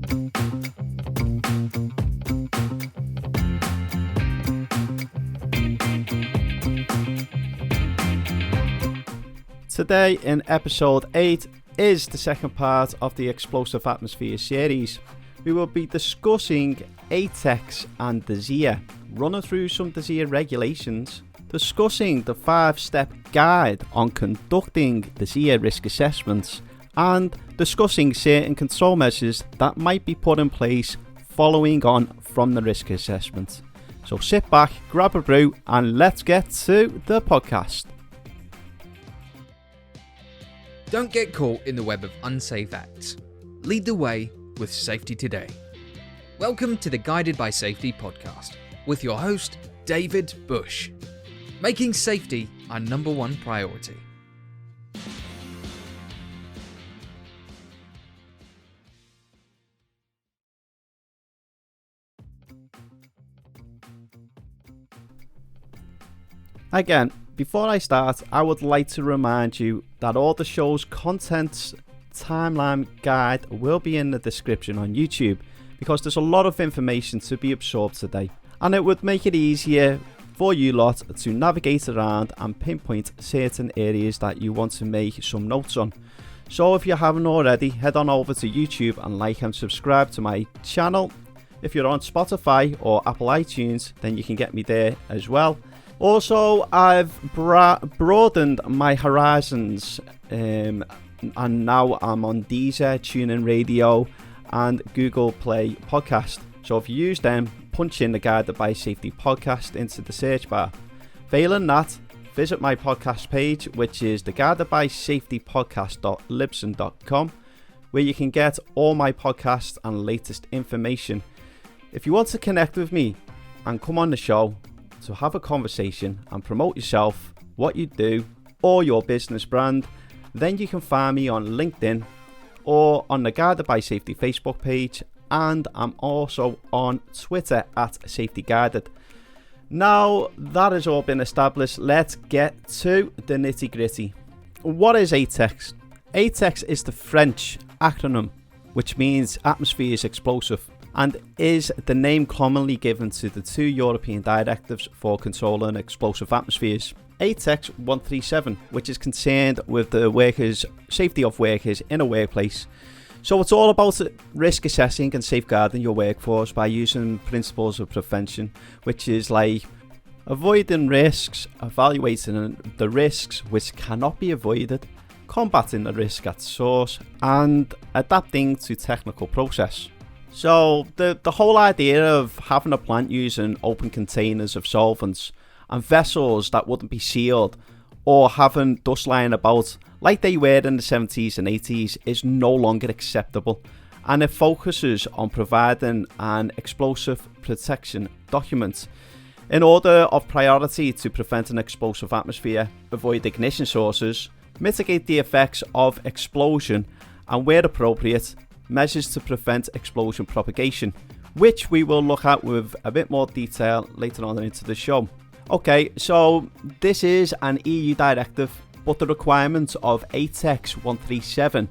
Today in episode 8 is the second part of the Explosive Atmosphere series. We will be discussing ATEX and DSEAR, running through some DSEAR regulations, discussing the 5-step guide on conducting DSEAR risk assessments, and discussing certain control measures that might be put in place following on from the risk assessment. So sit back, grab a brew, and let's get to the podcast. Don't get caught in the web of unsafe acts. Lead the way with Safety Today. Welcome to the Guided by Safety podcast with your host, David Bush. Making safety our number one priority. Again, before I start, I would like to remind you that all the show's contents timeline guide will be in the description on YouTube, because there's a lot of information to be absorbed today, and it would make it easier for you lot to navigate around and pinpoint certain areas that you want to make some notes on. So if you haven't already, head on over to YouTube and like and subscribe to my channel. If you're on Spotify or Apple iTunes, then you can get me there as well. Also, I've broadened my horizons and now I'm on DSEAR, TuneIn Radio and Google Play Podcast. So if you use them, punch in the Guided by Safety podcast into the search bar. Failing that, visit my podcast page, which is the Guided by Safety podcast.libsyn.com, where you can get all my podcasts and latest information. If you want to connect with me and come on the show to have a conversation and promote yourself, what you do, or your business brand, then you can find me on LinkedIn or on the Guided by Safety Facebook page, and I'm also on Twitter at Safety Guided. Now that has all been established, let's get to the nitty gritty. What is ATEX? ATEX is the French acronym which means Atmosphere is Explosive, and is the name commonly given to the 2 European directives for controlling explosive atmospheres. ATEX 137, which is concerned with the safety of workers in a workplace. So it's all about risk assessing and safeguarding your workforce by using principles of prevention, which is like avoiding risks, evaluating the risks which cannot be avoided, combating the risk at source, and adapting to technical process. So the whole idea of having a plant using open containers of solvents and vessels that wouldn't be sealed or having dust lying about like they were in the 70s and 80s is no longer acceptable, and it focuses on providing an explosive protection document in order of priority to prevent an explosive atmosphere, avoid ignition sources, mitigate the effects of explosion, and where appropriate, measures to prevent explosion propagation, which we will look at with a bit more detail later on into the show. Okay, so this is an EU directive, but the requirements of ATEX 137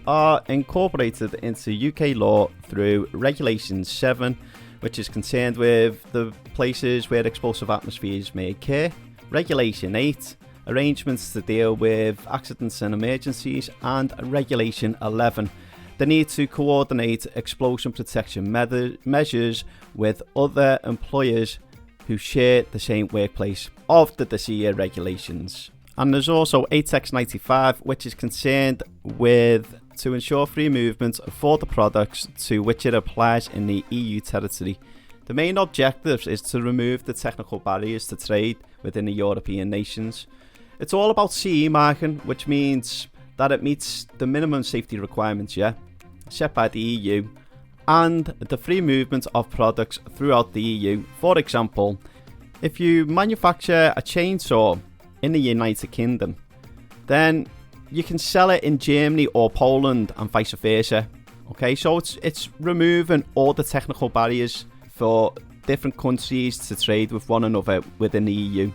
are incorporated into UK law through Regulation 7, which is concerned with the places where explosive atmospheres may occur, Regulation 8, arrangements to deal with accidents and emergencies, and Regulation 11, the need to coordinate explosion protection measures with other employers who share the same workplace of the DSEAR regulations. And there's also ATEX 95, which is concerned with to ensure free movement for the products to which it applies in the EU territory. The main objective is to remove the technical barriers to trade within the European nations. It's all about CE marking, which means that it meets the minimum safety requirements, set by the EU, and the free movement of products throughout the EU. For example, if you manufacture a chainsaw in the United Kingdom, then you can sell it in Germany or Poland and vice versa. Okay, so it's removing all the technical barriers for different countries to trade with one another within the EU.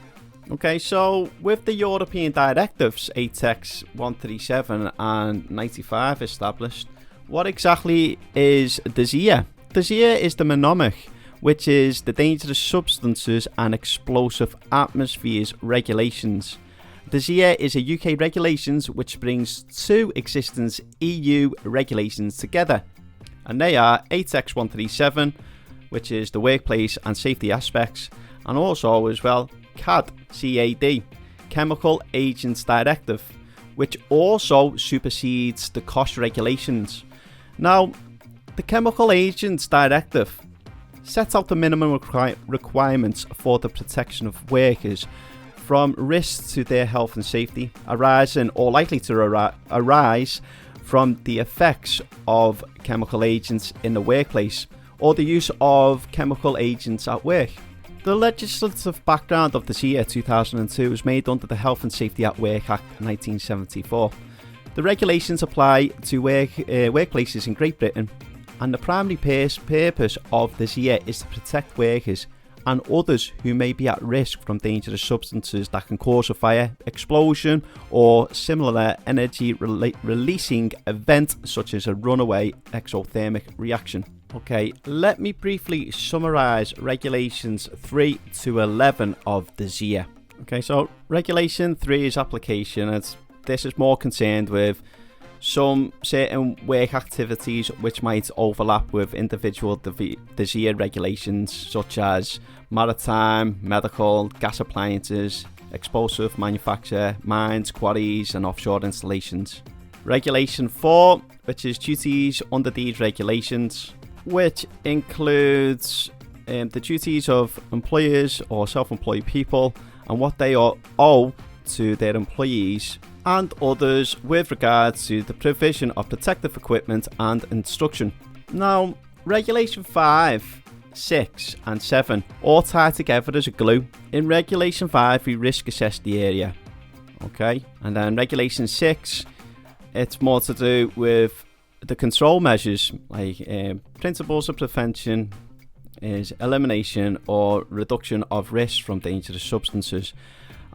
Okay, so with the European directives ATEX 137 and 95 established, what exactly is DSEAR? DSEAR is the mnemonic, which is the Dangerous Substances and Explosive Atmospheres Regulations. DSEAR is a UK regulations which brings two existing EU regulations together, and they are ATEX 137, which is the workplace and safety aspects, and also as well CAD, Chemical Agents Directive, which also supersedes the cost regulations. Now, the Chemical Agents Directive sets out the minimum requirements for the protection of workers from risks to their health and safety arising or likely to arise from the effects of chemical agents in the workplace or the use of chemical agents at work. The legislative background of DSEAR 2002 was made under the Health and Safety at Work Act 1974. The regulations apply to workplaces in Great Britain, and the primary purpose of DSEAR is to protect workers and others who may be at risk from dangerous substances that can cause a fire, explosion, or similar energy-releasing event such as a runaway exothermic reaction. Okay, let me briefly summarise Regulations 3 to 11 of DSEAR. Okay, so Regulation 3 is application, as this is more concerned with some certain work activities which might overlap with individual DSEAR regulations such as maritime, medical, gas appliances, explosive manufacture, mines, quarries and offshore installations. Regulation 4, which is duties under these regulations, which includes the duties of employers or self-employed people and what they owe to their employees and others with regard to the provision of protective equipment and instruction. Now, Regulation 5, 6 and 7 all tie together as a glue. In Regulation 5 we risk assess the area, okay, and then Regulation 6, it's more to do with the control measures like principles of prevention is elimination or reduction of risk from dangerous substances.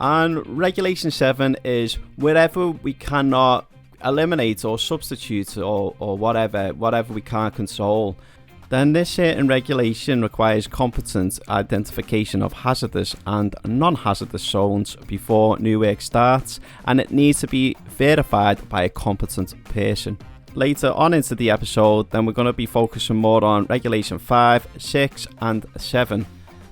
And Regulation 7 is wherever we cannot eliminate or substitute or whatever we can't control, then this certain regulation requires competent identification of hazardous and non-hazardous zones before new work starts, and it needs to be verified by a competent person. Later on into the episode, then we're going to be focusing more on Regulation 5, 6 and 7.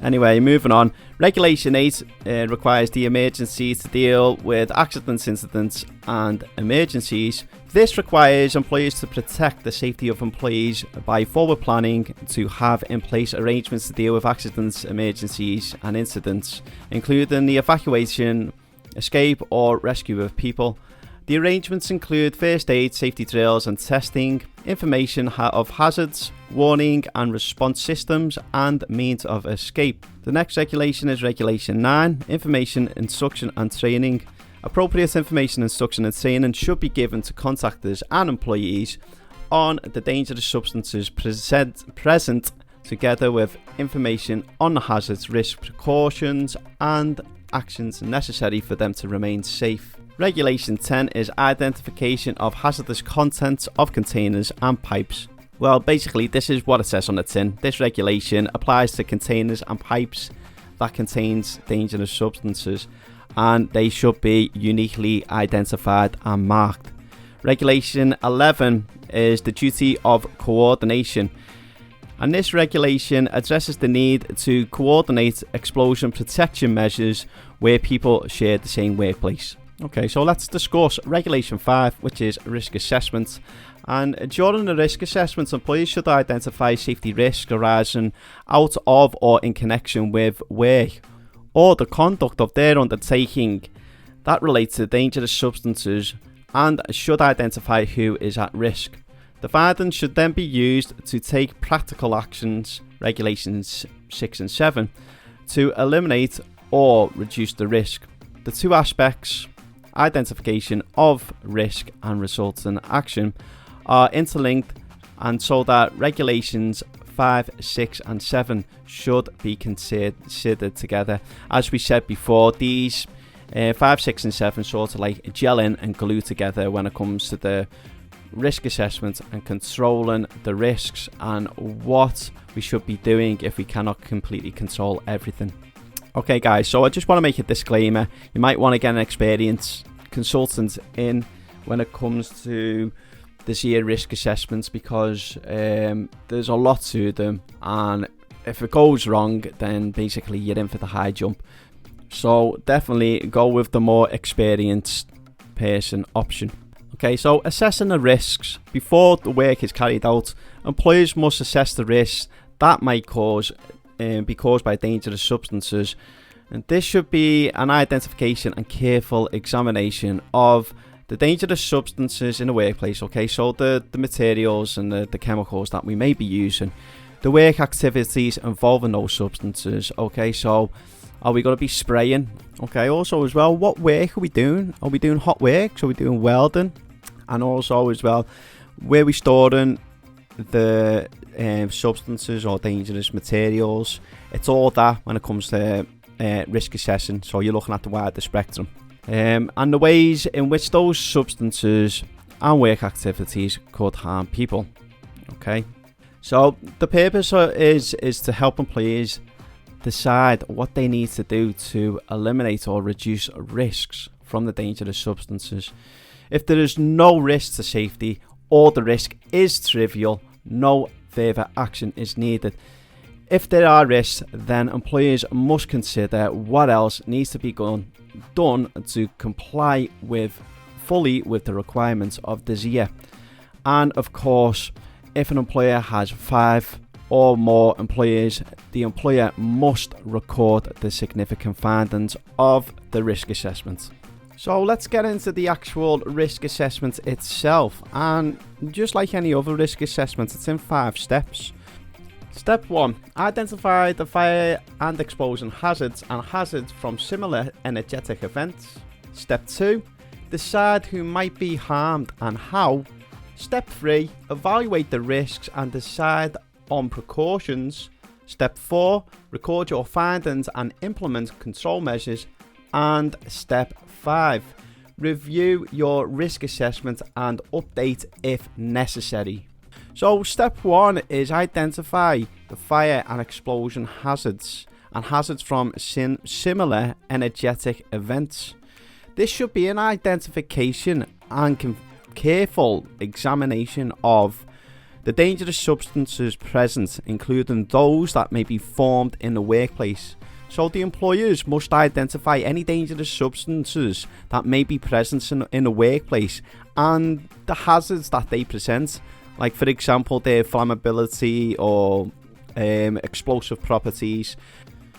Anyway, moving on. Regulation 8 requires the emergency to deal with accidents, incidents and emergencies. This requires employers to protect the safety of employees by forward planning to have in place arrangements to deal with accidents, emergencies and incidents, including the evacuation, escape or rescue of people. The arrangements include first aid, safety drills and testing, information of hazards, warning and response systems and means of escape. The next regulation is Regulation 9, information, instruction and training. Appropriate information, instruction and training should be given to contractors and employees on the dangerous substances present together with information on the hazards, risk, precautions and actions necessary for them to remain safe. Regulation 10 is identification of hazardous contents of containers and pipes. Well, basically this is what it says on the tin. This regulation applies to containers and pipes that contains dangerous substances, and they should be uniquely identified and marked. Regulation 11 is the duty of coordination, and this regulation addresses the need to coordinate explosion protection measures where people share the same workplace. Okay, so let's discuss Regulation 5, which is risk assessment. And during the risk assessment, employees should identify safety risks arising out of or in connection with work or the conduct of their undertaking that relates to dangerous substances and should identify who is at risk. The findings should then be used to take practical actions, Regulations 6 and 7, to eliminate or reduce the risk. The two aspects, identification of risk and resultant action, are interlinked, and so that Regulations 5, 6 and 7 should be considered together. As we said before, these 5, 6 and 7 sort of like gel in and glue together when it comes to the risk assessment and controlling the risks and what we should be doing if we cannot completely control everything. Okay guys, so I just want to make a disclaimer. You might want to get an experienced consultant in when it comes to the DSEAR risk assessments, because there's a lot to them, and if it goes wrong, then basically you're in for the high jump. So definitely go with the more experienced person option. Okay, so assessing the risks. Before the work is carried out, employers must assess the risks that might be caused by dangerous substances. And this should be an identification and careful examination of the dangerous substances in the workplace. Okay, so the materials and the chemicals that we may be using, the work activities involving those substances. Okay, so are we going to be spraying? Okay, also as well, what work are we doing? Are we doing hot work? Are we doing welding? And also as well, where we storing the substances or dangerous materials. It's all that when it comes to risk assessing. So you're looking at the wider spectrum. And the ways in which those substances and work activities could harm people. Okay, so the purpose is to help employees decide what they need to do to eliminate or reduce risks from the dangerous substances. If there is no risk to safety or the risk is trivial, no further action is needed. If there are risks, then employers must consider what else needs to be done to comply fully with the requirements of the DSEAR. And of course, if an employer has 5 or more employees, the employer must record the significant findings of the risk assessment. So let's get into the actual risk assessment itself, and just like any other risk assessment, it's in 5 steps. Step 1. Identify the fire and explosion hazards and hazards from similar energetic events. Step 2. Decide who might be harmed and how. Step 3. Evaluate the risks and decide on precautions. Step 4. Record your findings and implement control measures. And step 5. Review your risk assessment and update if necessary. So step 1 is identify the fire and explosion hazards and hazards from similar energetic events. This should be an identification and careful examination of the dangerous substances present, including those that may be formed in the workplace. So the employers must identify any dangerous substances that may be present in the workplace and the hazards that they present, like for example their flammability or explosive properties.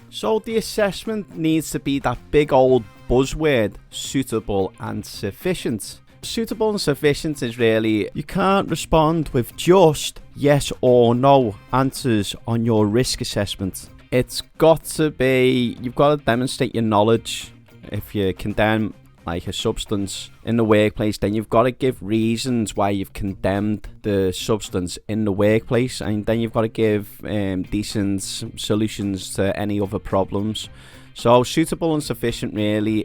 So the assessment needs to be that big old buzzword, suitable and sufficient. Suitable and sufficient is really, you can't respond with just yes or no answers on your risk assessment. It's got to be, you've got to demonstrate your knowledge. If you condemn like a substance in the workplace, then you've got to give reasons why you've condemned the substance in the workplace, and then you've got to give decent solutions to any other problems. So suitable and sufficient really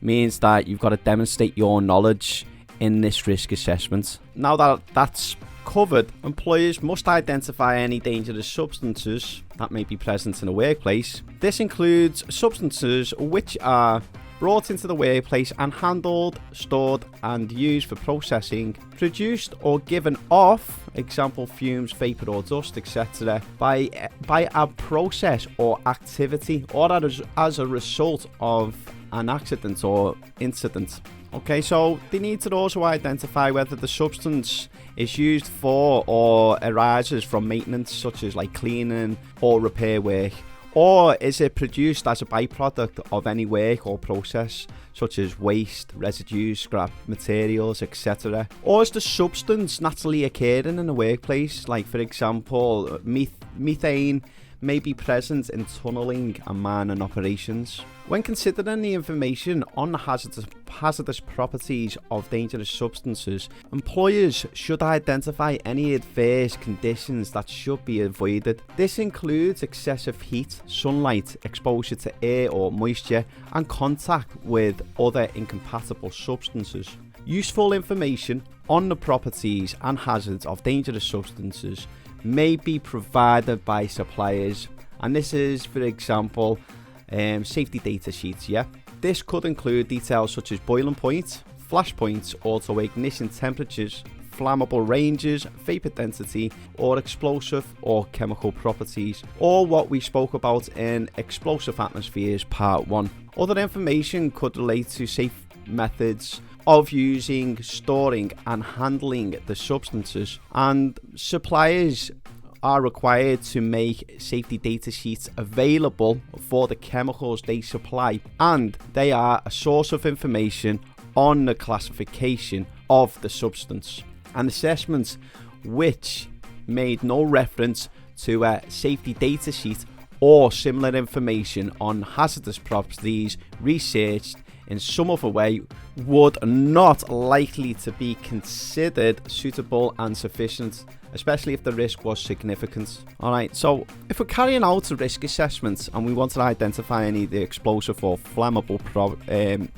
means that you've got to demonstrate your knowledge in this risk assessment. Now that that's covered, employers must identify any dangerous substances that may be present in the workplace. This includes substances which are brought into the workplace and handled, stored and used for processing, produced or given off, example fumes, vapor or dust, etc., by a process or activity, or as a result of an accident or incident. Okay, so they need to also identify whether the substance is used for or arises from maintenance, such as like cleaning or repair work, or is it produced as a byproduct of any work or process, such as waste, residues, scrap materials, etc. Or is the substance naturally occurring in the workplace, like for example methane may be present in tunnelling and mining operations. When considering the information on the hazardous properties of dangerous substances, employers should identify any adverse conditions that should be avoided. This includes excessive heat, sunlight, exposure to air or moisture, and contact with other incompatible substances. Useful information on the properties and hazards of dangerous substances may be provided by suppliers, and this is, for example, safety data sheets. This could include details such as boiling point, flash points, auto ignition temperatures, flammable ranges, vapor density, or explosive or chemical properties, or what we spoke about in Explosive Atmospheres Part 1. Other information could relate to safe methods of using, storing and handling the substances, and suppliers are required to make safety data sheets available for the chemicals they supply, and they are a source of information on the classification of the substance. And assessments which made no reference to a safety data sheet or similar information on hazardous properties researched in some other way would not likely to be considered suitable and sufficient, especially if the risk was significant. Alright, so if we're carrying out a risk assessment and we want to identify any of the explosive or flammable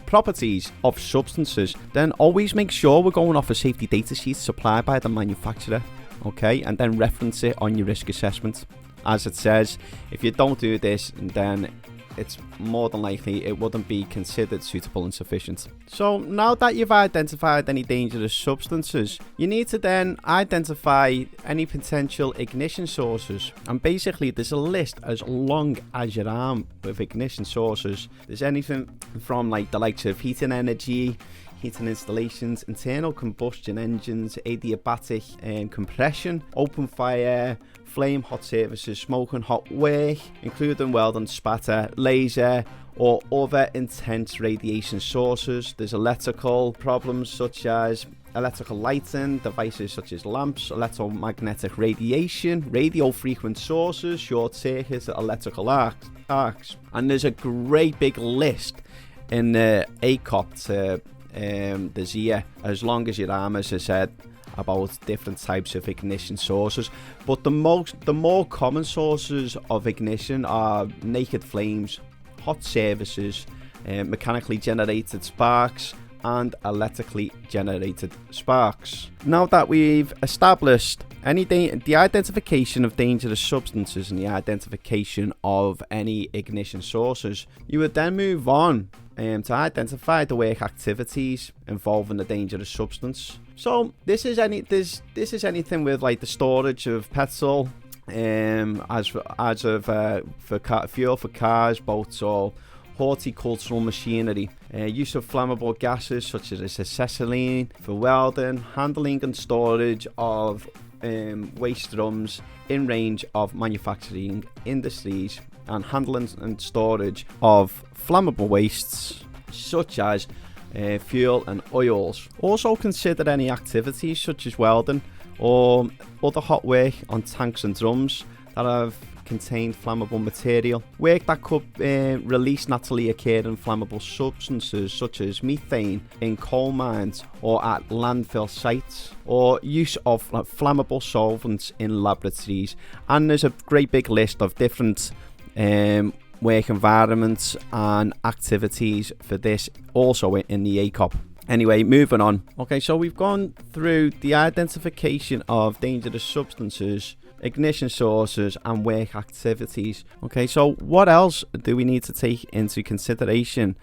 properties of substances, then always make sure we're going off a safety data sheet supplied by the manufacturer, okay, and then reference it on your risk assessment. As it says, if you don't do this, then it's more than likely it wouldn't be considered suitable and sufficient. So now that you've identified any dangerous substances, you need to then identify any potential ignition sources. And basically there's a list as long as your arm with ignition sources. There's anything from like the likes of heating energy, heating installations, internal combustion engines, adiabatic and compression, open fire, flame, hot surfaces, smoke and hot work, including welding, spatter, laser, or other intense radiation sources. There's electrical problems such as electrical lighting, devices such as lamps, electromagnetic radiation, radio frequent sources, short circuits, electrical arcs. And there's a great big list in the ACOP to the DSEAR, as long as your arm, as I said, about different types of ignition sources. But the more common sources of ignition are naked flames, hot surfaces, mechanically generated sparks, and electrically generated sparks. Now that we've established the identification of dangerous substances and the identification of any ignition sources, you would then move on to identify the work activities involving the dangerous substance. So this is anything with like the storage of petrol, fuel for cars, boats, or horticultural machinery, use of flammable gases such as acetylene for welding, handling and storage of waste drums in range of manufacturing industries, and handling and storage of flammable wastes such as fuel and oils. Also consider any activities such as welding or other hot work on tanks and drums that have contained flammable material. Work that could release naturally occurring flammable substances such as methane in coal mines or at landfill sites, or use of flammable solvents in laboratories. And there's a great big list of different work environments and activities for this also in the ACOP. Anyway, moving on. Okay, so we've gone through the identification of dangerous substances, ignition sources and work activities. Okay, so what else do we need to take into consideration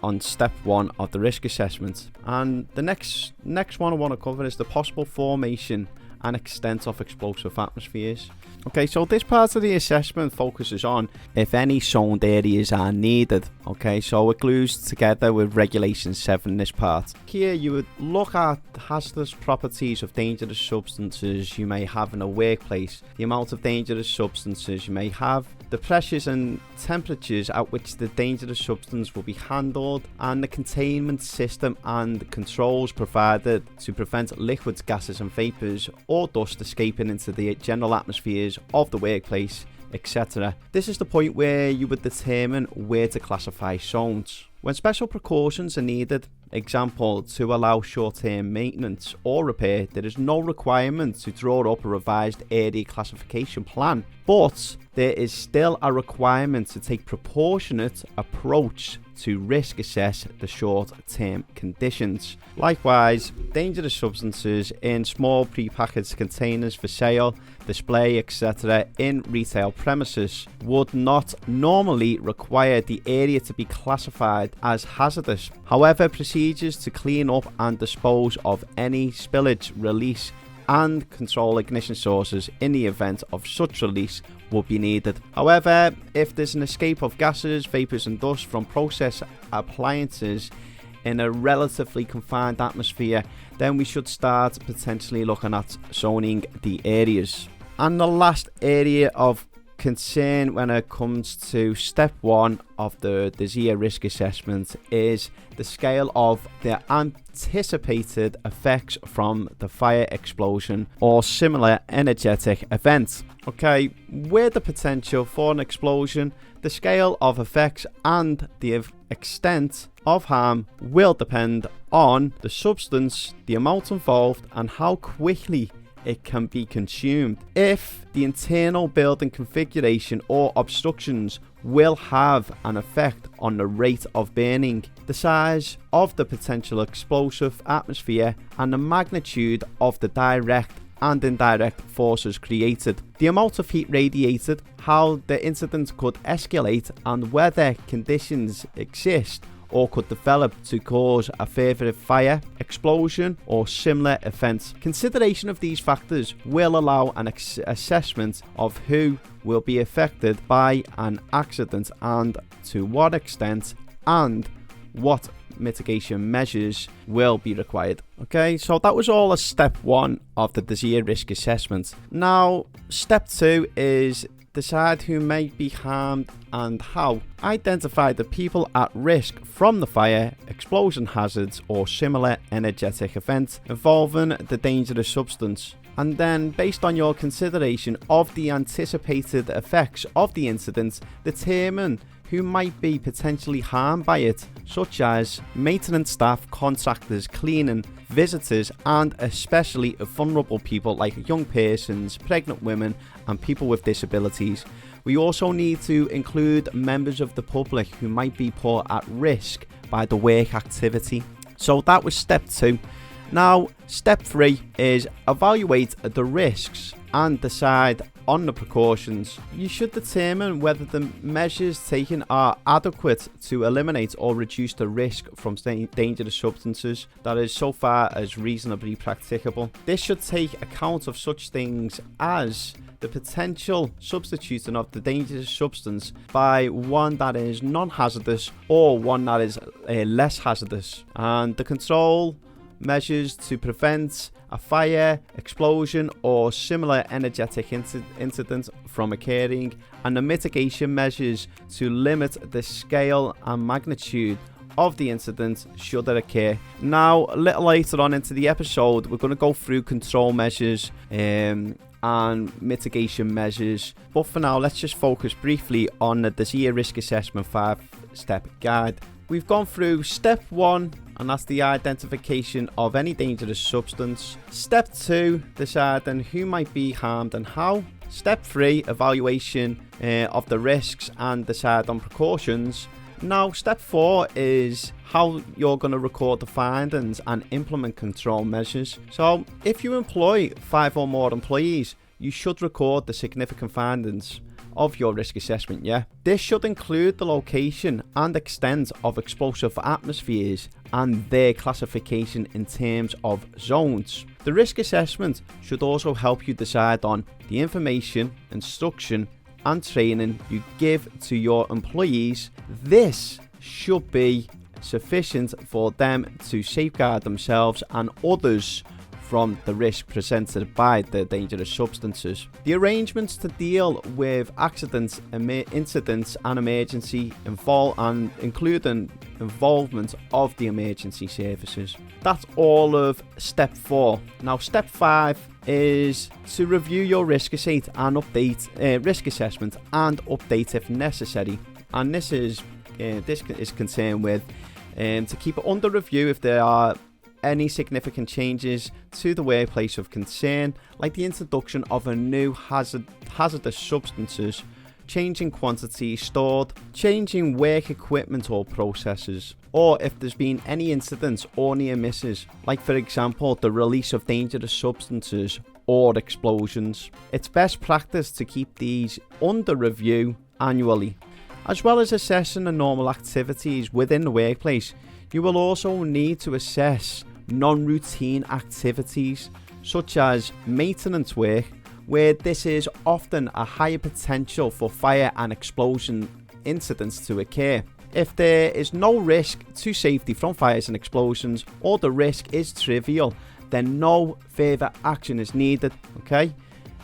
on step 1 of the risk assessment? And the next one I want to cover is the possible formation and extent of explosive atmospheres. Okay, so this part of the assessment focuses on if any zoned areas are needed. Okay, so it glues together with Regulation 7 this part. Here you would look at the hazardous properties of dangerous substances you may have in a workplace, the amount of dangerous substances you may have, the pressures and temperatures at which the dangerous substance will be handled, and the containment system and controls provided to prevent liquids, gases and vapours or dust escaping into the general atmospheres of the workplace, etc. This is the point where you would determine where to classify zones. When special precautions are needed, example, to allow short-term maintenance or repair, there is no requirement to draw up a revised area classification plan, but there is still a requirement to take proportionate approach to risk assess the short-term conditions. Likewise, dangerous substances in small pre-packaged containers for sale, display, etc. in retail premises would not normally require the area to be classified as hazardous. However, procedures to clean up and dispose of any spillage, release and control ignition sources in the event of such release will be needed. However, if there's an escape of gases, vapours and dust from process appliances in a relatively confined atmosphere, then we should start potentially looking at zoning the areas. And the last area of concern when it comes to step 1 of the DSEAR risk assessment is the scale of the anticipated effects from the fire, explosion or similar energetic event. Okay, with the potential for an explosion, the scale of effects and the extent of harm will depend on the substance, the amount involved and how quickly it can be consumed. If the internal building configuration or obstructions will have an effect on the rate of burning, the size of the potential explosive atmosphere and the magnitude of the direct and indirect forces created, the amount of heat radiated, how the incident could escalate and whether conditions exist or could develop to cause a further fire, explosion or similar events. Consideration of these factors will allow an assessment of who will be affected by an accident and to what extent and what mitigation measures will be required. Okay, so that was all as step 1 of the DSEAR risk assessment. Now, step 2 is decide who may be harmed and how. Identify the people at risk from the fire, explosion hazards or similar energetic event involving the dangerous substance. And then, based on your consideration of the anticipated effects of the incident, determine who might be potentially harmed by it, such as maintenance staff, contractors, cleaning, visitors, and especially vulnerable people like young persons, pregnant women, and people with disabilities. We also need to include members of the public who might be put at risk by the work activity. So that was step 2. Now, step 3 is evaluate the risks and decide on the precautions. You should determine whether the measures taken are adequate to eliminate or reduce the risk from dangerous substances, that is, so far as reasonably practicable. This should take account of such things as the potential substituting of the dangerous substance by one that is non-hazardous or one that is less hazardous, and the control measures to prevent a fire, explosion or similar energetic incident from occurring, and the mitigation measures to limit the scale and magnitude of the incident should it occur. Now, a little later on into the episode, we're going to go through control measures and mitigation measures, but for now let's just focus briefly on the DSEAR risk assessment 5-step guide. We've gone through step 1, and that's the identification of any dangerous substance. Step 2, deciding who might be harmed and how. Step 3, evaluation of the risks and decide on precautions. Now, step 4 is how you're going to record the findings and implement control measures. So, if you employ 5 or more employees, you should record the significant findings of your risk assessment. This should include the location and extent of explosive atmospheres and their classification in terms of zones. The risk assessment should also help you decide on the information, instruction and training you give to your employees. This should be sufficient for them to safeguard themselves and others from the risk presented by the dangerous substances. The arrangements to deal with accidents, incidents and emergency including involvement of the emergency services. That's all of step 4. Now, step 5 is to review your risk assessment and update if necessary. And this is concerned with to keep it under review if there are any significant changes to the workplace of concern, like the introduction of a new hazardous substances changing quantity stored, changing work equipment or processes, or if there's been any incidents or near misses, like for example the release of dangerous substances or explosions. It's best practice to keep these under review annually. As well as assessing the normal activities within the workplace, you will also need to assess non-routine activities such as maintenance work, where this is often a higher potential for fire and explosion incidents to occur. If there is no risk to safety from fires and explosions, or the risk is trivial, then no further action is needed, okay?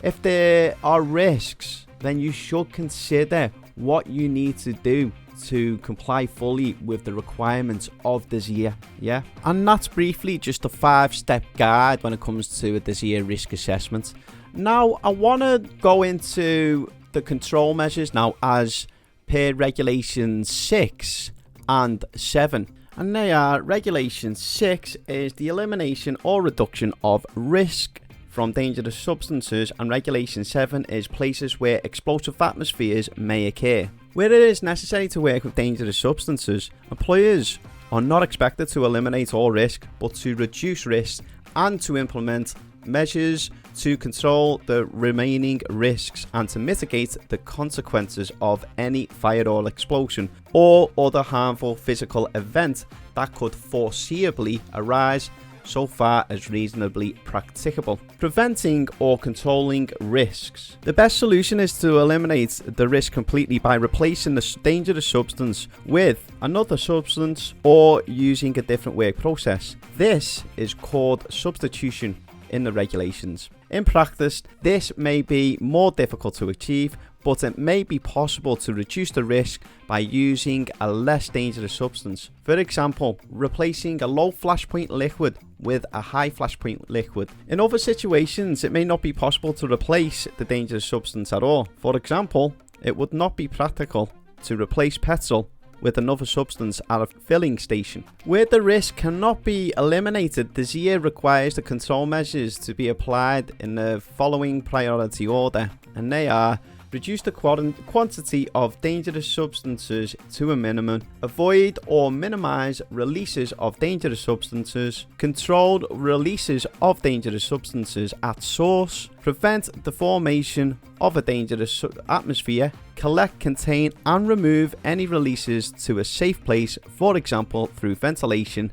If there are risks, then you should consider what you need to do to comply fully with the requirements of the DSEAR, yeah? And that's briefly just a 5-step guide when it comes to a DSEAR risk assessment. Now, I want to go into the control measures now as per Regulation 6 and 7. And they are, Regulation 6 is the elimination or reduction of risk from dangerous substances, and Regulation 7 is places where explosive atmospheres may occur. Where it is necessary to work with dangerous substances, employers are not expected to eliminate all risk, but to reduce risk and to implement measures to control the remaining risks and to mitigate the consequences of any fire or explosion or other harmful physical event that could foreseeably arise, so far as reasonably practicable. Preventing or controlling risks. The best solution is to eliminate the risk completely by replacing the dangerous substance with another substance or using a different work process. This is called substitution in the regulations. In practice, this may be more difficult to achieve, but it may be possible to reduce the risk by using a less dangerous substance. For example, replacing a low flashpoint liquid with a high flashpoint liquid. In other situations, it may not be possible to replace the dangerous substance at all. For example, it would not be practical to replace petrol with another substance at a filling station. Where the risk cannot be eliminated, the DSEAR requires the control measures to be applied in the following priority order, and they are: reduce the quantity of dangerous substances to a minimum, avoid or minimize releases of dangerous substances, controlled releases of dangerous substances at source, prevent the formation of a dangerous atmosphere, collect, contain and remove any releases to a safe place, for example through ventilation,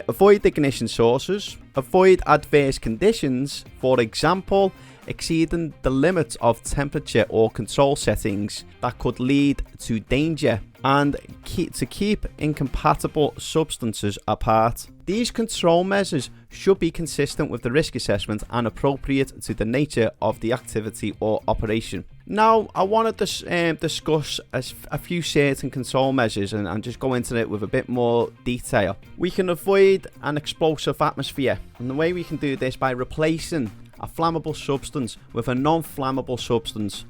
avoid ignition sources, avoid adverse conditions, for example exceeding the limits of temperature or control settings that could lead to danger, and keep incompatible substances apart. These control measures should be consistent with the risk assessment and appropriate to the nature of the activity or operation. Now, I want to discuss a few certain control measures and just go into it with a bit more detail. We can avoid an explosive atmosphere, and the way we can do this by replacing a flammable substance with a non-flammable substance.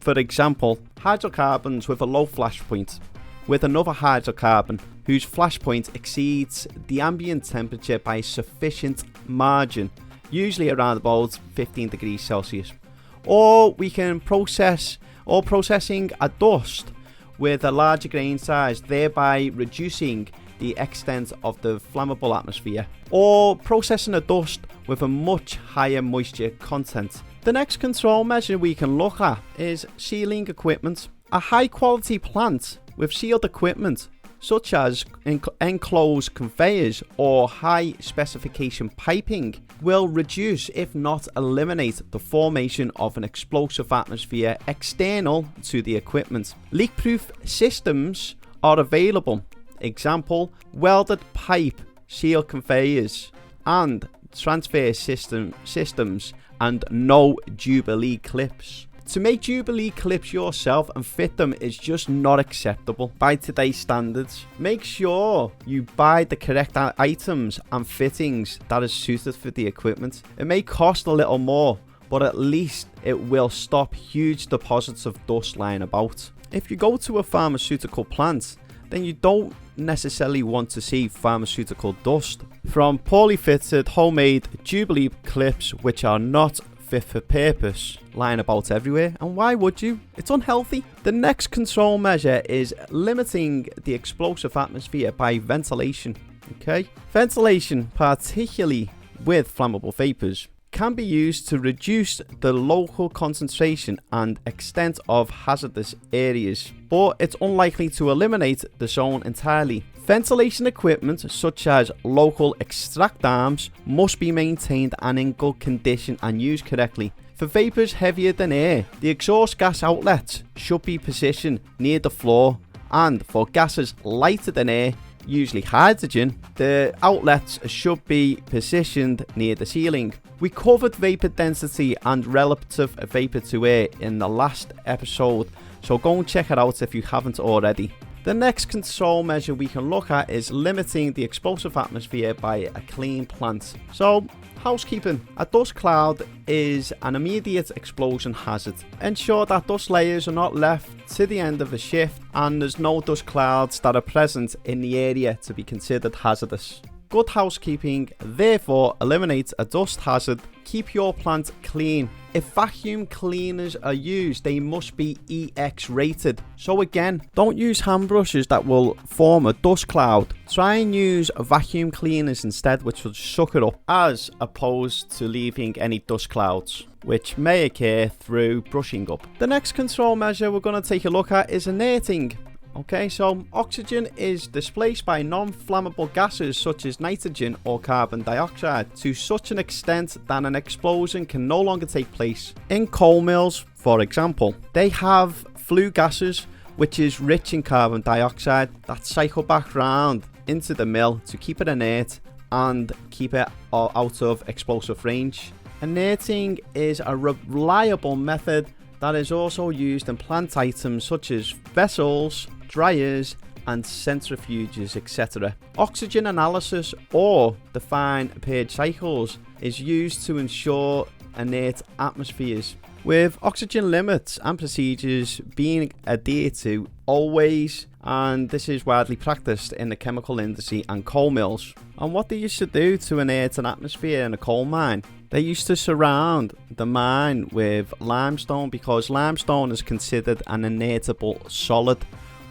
For example, hydrocarbons with a low flash point with another hydrocarbon whose flash point exceeds the ambient temperature by a sufficient margin, usually around about 15 degrees Celsius. Or we can processing a dust with a larger grain size, thereby reducing the extent of the flammable atmosphere, or processing a dust with a much higher moisture content. The next control measure we can look at is sealing equipment. A high quality plant with sealed equipment such as enclosed conveyors or high specification piping will reduce, if not eliminate, the formation of an explosive atmosphere external to the equipment. Leak-proof systems are available. Example, welded pipe, sealed conveyors and transfer systems, and no Jubilee clips. To make Jubilee clips yourself and fit them is just not acceptable by today's standards. Make sure you buy the correct items and fittings that is suited for the equipment. It may cost a little more, but at least it will stop huge deposits of dust lying about. If you go to a pharmaceutical plant, then you don't necessarily want to see pharmaceutical dust from poorly fitted homemade Jubilee clips which are not fit for purpose lying about everywhere, and why would you? It's unhealthy. The next control measure is limiting the explosive atmosphere by ventilation. Okay, ventilation, particularly with flammable vapors, can be used to reduce the local concentration and extent of hazardous areas, but it's unlikely to eliminate the zone entirely. Ventilation equipment such as local extract arms must be maintained and in good condition and used correctly. For vapors heavier than air, the exhaust gas outlets should be positioned near the floor, and for gases lighter than air, usually hydrogen, the outlets should be positioned near the ceiling. We covered vapor density and relative vapor to air in the last episode, so go and check it out if you haven't already. The next control measure we can look at is limiting the explosive atmosphere by a clean plant. So, housekeeping. A dust cloud is an immediate explosion hazard. Ensure that dust layers are not left to the end of a shift and there's no dust clouds that are present in the area to be considered hazardous. Good housekeeping therefore eliminates a dust hazard. Keep your plant clean. If vacuum cleaners are used, they must be ATEX rated. So again, don't use hand brushes that will form a dust cloud. Try and use vacuum cleaners instead, which will suck it up, as opposed to leaving any dust clouds, which may occur through brushing up. The next control measure we're going to take a look at is inerting. Okay, so oxygen is displaced by non-flammable gases such as nitrogen or carbon dioxide to such an extent that an explosion can no longer take place. In coal mills, for example, they have flue gases, which is rich in carbon dioxide, that cycle back round into the mill to keep it inert and keep it out of explosive range. Inerting is a reliable method that is also used in plant items such as vessels, dryers and centrifuges, etc. Oxygen analysis or defined purge cycles is used to ensure inert atmospheres, with oxygen limits and procedures being adhered to always, and this is widely practiced in the chemical industry and coal mills. And what they used to do to inert an atmosphere in a coal mine, they used to surround the mine with limestone, because limestone is considered an inertable solid,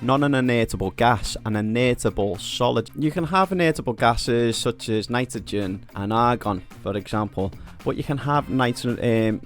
not an inertable gas, an inertable solid. You can have inertable gases such as nitrogen and argon, for example, but you can have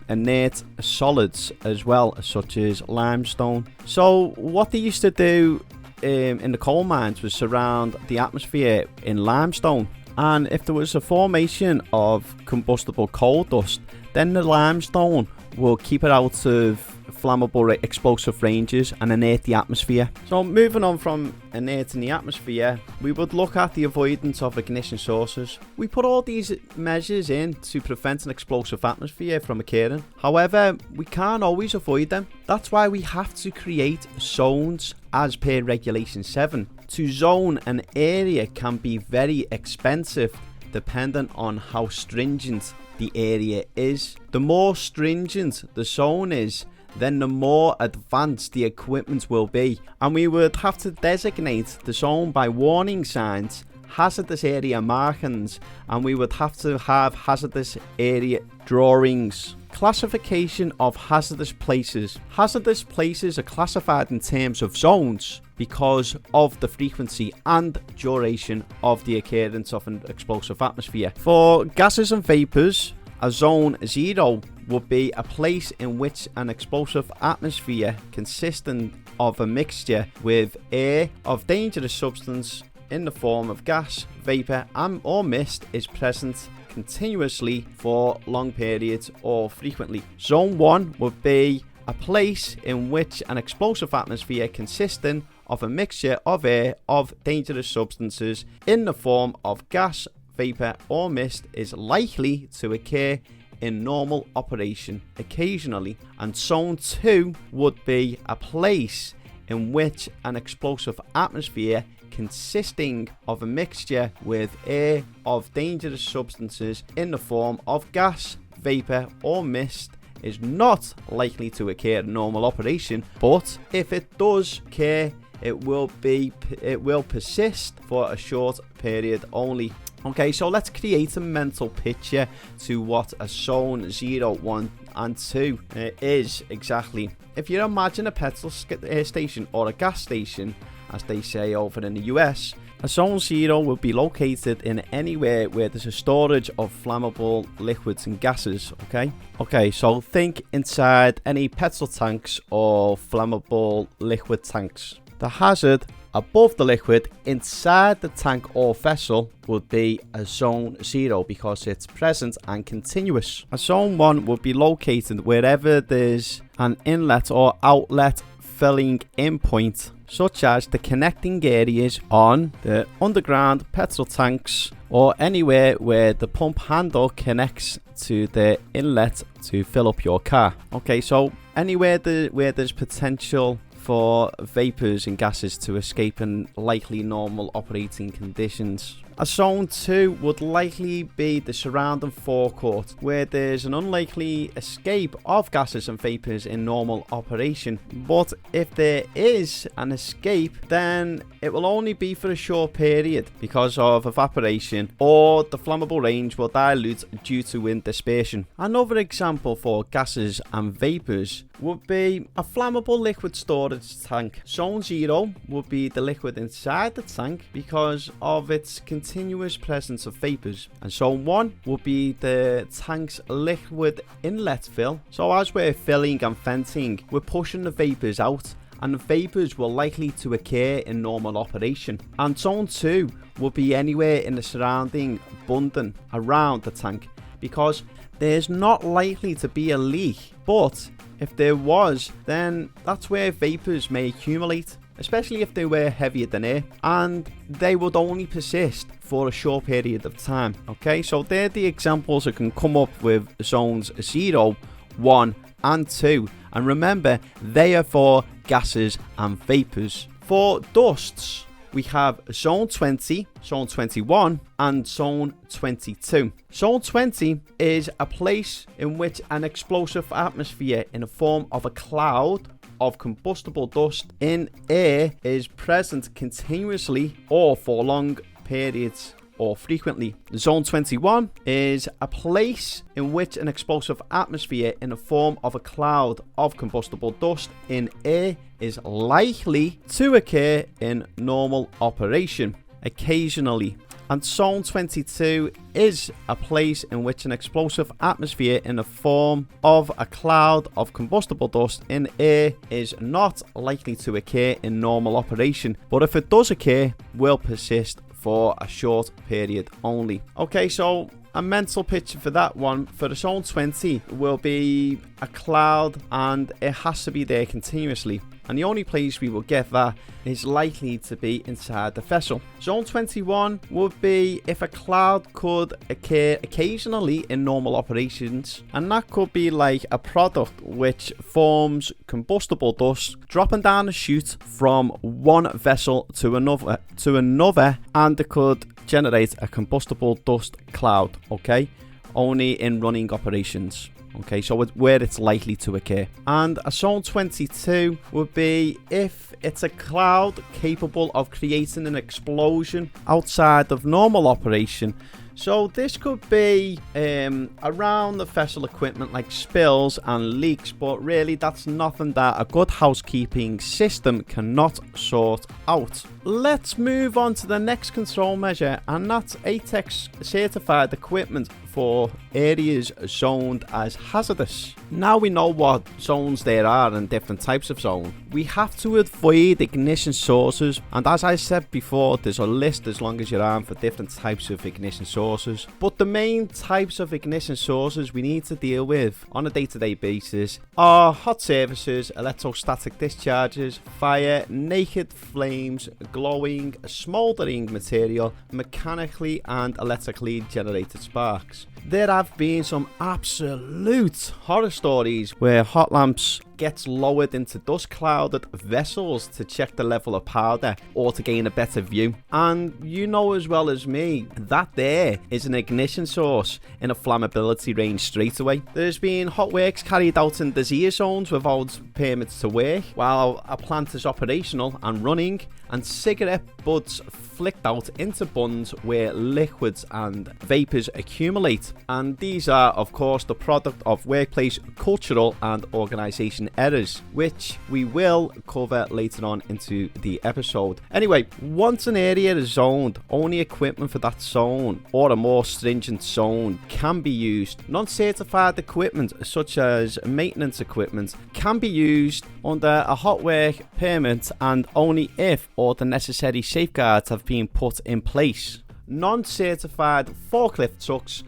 inert solids as well, such as limestone. So what they used to do in the coal mines was surround the atmosphere in limestone, and if there was a formation of combustible coal dust, then the limestone will keep it out of flammable explosive ranges and inert the atmosphere. So moving on from inerting the atmosphere, we would look at the avoidance of ignition sources. We put all these measures in to prevent an explosive atmosphere from occurring. However, we can't always avoid them. That's why we have to create zones as per Regulation 7. To zone an area can be very expensive depending on how stringent the area is. The more stringent the zone is, then the more advanced the equipment will be, and we would have to designate the zone by warning signs, hazardous area markings, and we would have to have hazardous area drawings. Classification of hazardous places. Hazardous places are classified in terms of zones because of the frequency and duration of the occurrence of an explosive atmosphere. For gases and vapors, a zone 0 would be a place in which an explosive atmosphere consisting of a mixture with air of dangerous substance in the form of gas, vapor or mist is present continuously for long periods or frequently. Zone 1 would be a place in which an explosive atmosphere consisting of a mixture of air of dangerous substances in the form of gas, vapor or mist is likely to occur in normal operation occasionally. And zone 2 would be a place in which an explosive atmosphere consisting of a mixture with air of dangerous substances in the form of gas, vapor or mist is not likely to occur in normal operation, but if it does occur, it will persist for a short period only. Okay, so let's create a mental picture to what a zone 0, 1 and 2 is exactly, if you imagine a petrol station or a gas station, as they say over in the US, a Zone 0 will be located in anywhere where there's a storage of flammable liquids and gases, okay? So think inside any petrol tanks or flammable liquid tanks. The hazard above the liquid inside the tank or vessel would be a Zone 0 because it's present and continuous. A Zone 1 would be located wherever there's an inlet or outlet filling in point, such as the connecting areas on the underground petrol tanks or anywhere where the pump handle connects to the inlet to fill up your car. Okay, so anywhere where there's potential for vapors and gases to escape in likely normal operating conditions. A Zone 2 would likely be the surrounding forecourt, where there's an unlikely escape of gases and vapors in normal operation. But if there is an escape, then it will only be for a short period because of evaporation, or the flammable range will dilute due to wind dispersion. Another example for gases and vapors would be a flammable liquid storage tank. Zone 0 would be the liquid inside the tank because of its continuous presence of vapors, and Zone 1 would be the tank's liquid inlet fill. So as we're filling and venting, we're pushing the vapors out, and the vapors will likely to occur in normal operation. And Zone 2 would be anywhere in the surrounding bundle around the tank because there's not likely to be a leak, but if there was, then that's where vapors may accumulate, especially if they were heavier than air, and they would only persist for a short period of time. Okay, so they're the examples that can come up with Zones 0, 1 and 2, and remember, they are for gases and vapors. For dusts, we have Zone 20, Zone 21 and Zone 22. Zone 20 is a place in which an explosive atmosphere in the form of a cloud of combustible dust in air is present continuously or for long periods or frequently. Zone 21 is a place in which an explosive atmosphere in the form of a cloud of combustible dust in air is likely to occur in normal operation occasionally. And Zone 22 is a place in which an explosive atmosphere in the form of a cloud of combustible dust in air is not likely to occur in normal operation, but if it does occur, will persist for a short period only. Okay, so a mental picture for that one, for the Zone 20 will be a cloud and it has to be there continuously. And the only place we will get that is likely to be inside the vessel. Zone 21 would be if a cloud could occur occasionally in normal operations, and that could be like a product which forms combustible dust dropping down a chute from one vessel to another, and it could generate a combustible dust cloud, okay, only in running operations. Okay, so where it's likely to occur. And a Zone 22 would be if it's a cloud capable of creating an explosion outside of normal operation. So this could be around the vessel equipment like spills and leaks, but really that's nothing that a good housekeeping system cannot sort out. Let's move on to the next control measure, and that's ATEX certified equipment for areas zoned as hazardous. Now we know what zones there are and different types of zone. We have to avoid ignition sources, and as I said before, there's a list as long as your arm for different types of ignition sources. But the main types of ignition sources we need to deal with on a day-to-day basis are hot surfaces, electrostatic discharges, fire, naked flames, glowing, smouldering material, mechanically and electrically generated sparks. There have been some absolute horror stories where hot lamps gets lowered into dust clouded vessels to check the level of powder or to gain a better view. And you know as well as me that there is an ignition source in a flammability range straight away. There's been hot works carried out in DSEAR zones without permits to work while a plant is operational and running, and cigarette butts flicked out into buns where liquids and vapors accumulate. equipment. And these are, of course, the product of workplace cultural and organisation errors, which we will cover later on into the episode. Anyway, once an area is zoned, only equipment for that zone or a more stringent zone can be used. Non-certified equipment, such as maintenance equipment, can be used under a hot work permit and only if all the necessary safeguards have been put in place. Non-certified forklift trucks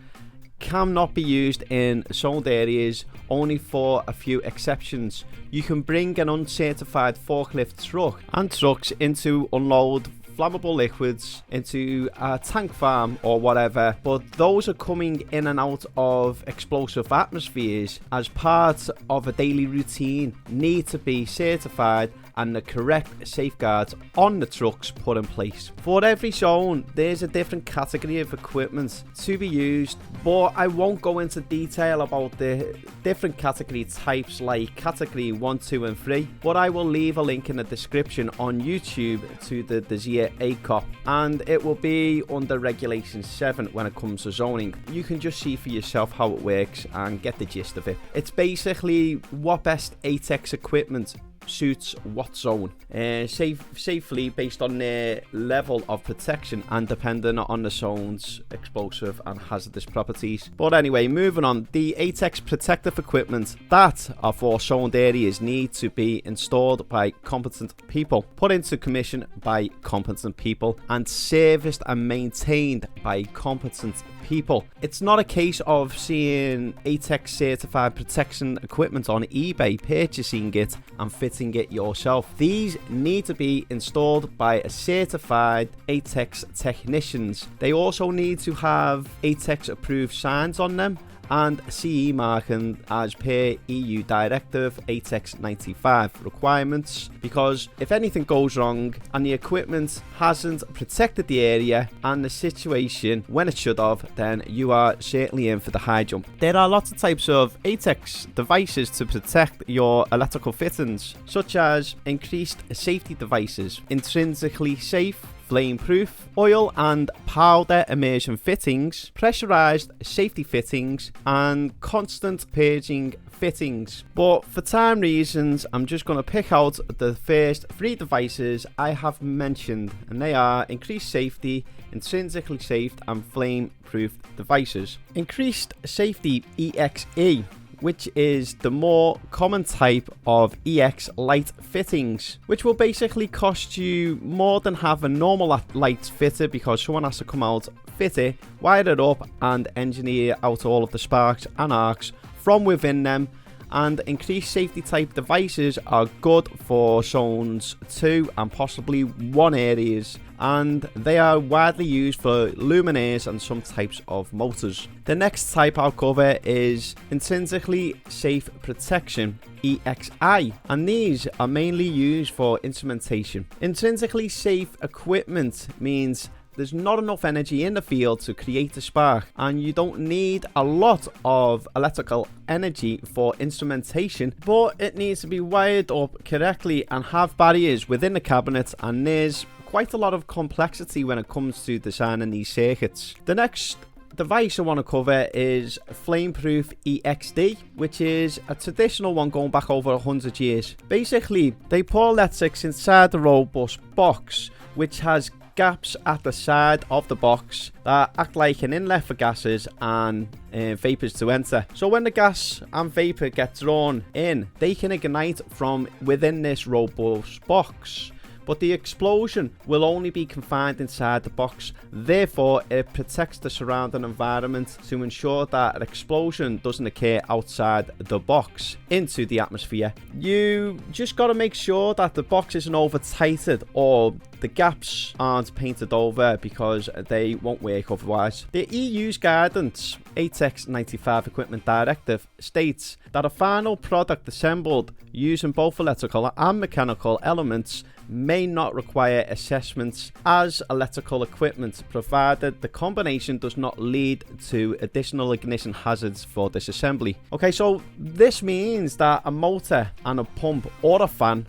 cannot be used in zoned areas, only for a few exceptions. You can bring an uncertified forklift truck and trucks into unload flammable liquids into a tank farm or whatever, but those are coming in and out of explosive atmospheres as part of a daily routine need to be certified and the correct safeguards on the trucks put in place. For every zone, there's a different category of equipment to be used, but I won't go into detail about the different category types like category 1, 2 and 3, but I will leave a link in the description on YouTube to the DSEAR ACOP, and it will be under Regulation 7 when it comes to zoning. You can just see for yourself how it works and get the gist of it. It's basically what best ATEX equipment suits what zone, safely based on their level of protection and depending on the zone's explosive and hazardous properties. But anyway, moving on, the ATEX protective equipment that are for zoned areas need to be installed by competent people, put into commission by competent people, and serviced and maintained by competent people. It's not a case of seeing ATEX certified protection equipment on eBay, purchasing it and fitting it yourself. These need to be installed by a certified ATEX technicians. They also need to have ATEX approved signs on them and CE marking as per EU Directive ATEX 95 requirements, because if anything goes wrong and the equipment hasn't protected the area and the situation when it should have, then you are certainly in for the high jump. There are lots of types of ATEX devices to protect your electrical fittings, such as increased safety devices, intrinsically safe, flame-proof, oil and powder immersion fittings, pressurized safety fittings, and constant purging fittings. But for time reasons, I'm just going to pick out the first 3 devices I have mentioned, and they are increased safety, intrinsically safe, and flame-proof devices. Increased safety EXE, which is the more common type of EX light fittings, which will basically cost you more than have a normal light fitted, because someone has to come out, fit it, wire it up and engineer out all of the sparks and arcs from within them. And increased safety type devices are good for zones 2 and possibly 1 areas, and they are widely used for luminaires and some types of motors. The next type I'll cover is intrinsically safe protection, EXI, and these are mainly used for instrumentation. Intrinsically safe equipment means there's not enough energy in the field to create a spark, and you don't need a lot of electrical energy for instrumentation, but it needs to be wired up correctly and have barriers within the cabinet, and there's quite a lot of complexity when it comes to designing these circuits. The next device I want to cover is Flameproof EXD, which is a traditional one going back over 100 years. Basically, they pour electrics inside the robust box, which has gaps at the side of the box that act like an inlet for gases and vapors to enter. So when the gas and vapor get drawn in, they can ignite from within this robust box, but the explosion will only be confined inside the box. Therefore, it protects the surrounding environment to ensure that an explosion doesn't occur outside the box into the atmosphere. You just got to make sure that the box isn't over tighted or the gaps aren't painted over, because they won't work otherwise. The EU's guidance, ATEX 95 Equipment Directive, states that a final product assembled using both electrical and mechanical elements may not require assessments as electrical equipment, provided the combination does not lead to additional ignition hazards for this assembly. Okay, so this means that a motor and a pump or a fan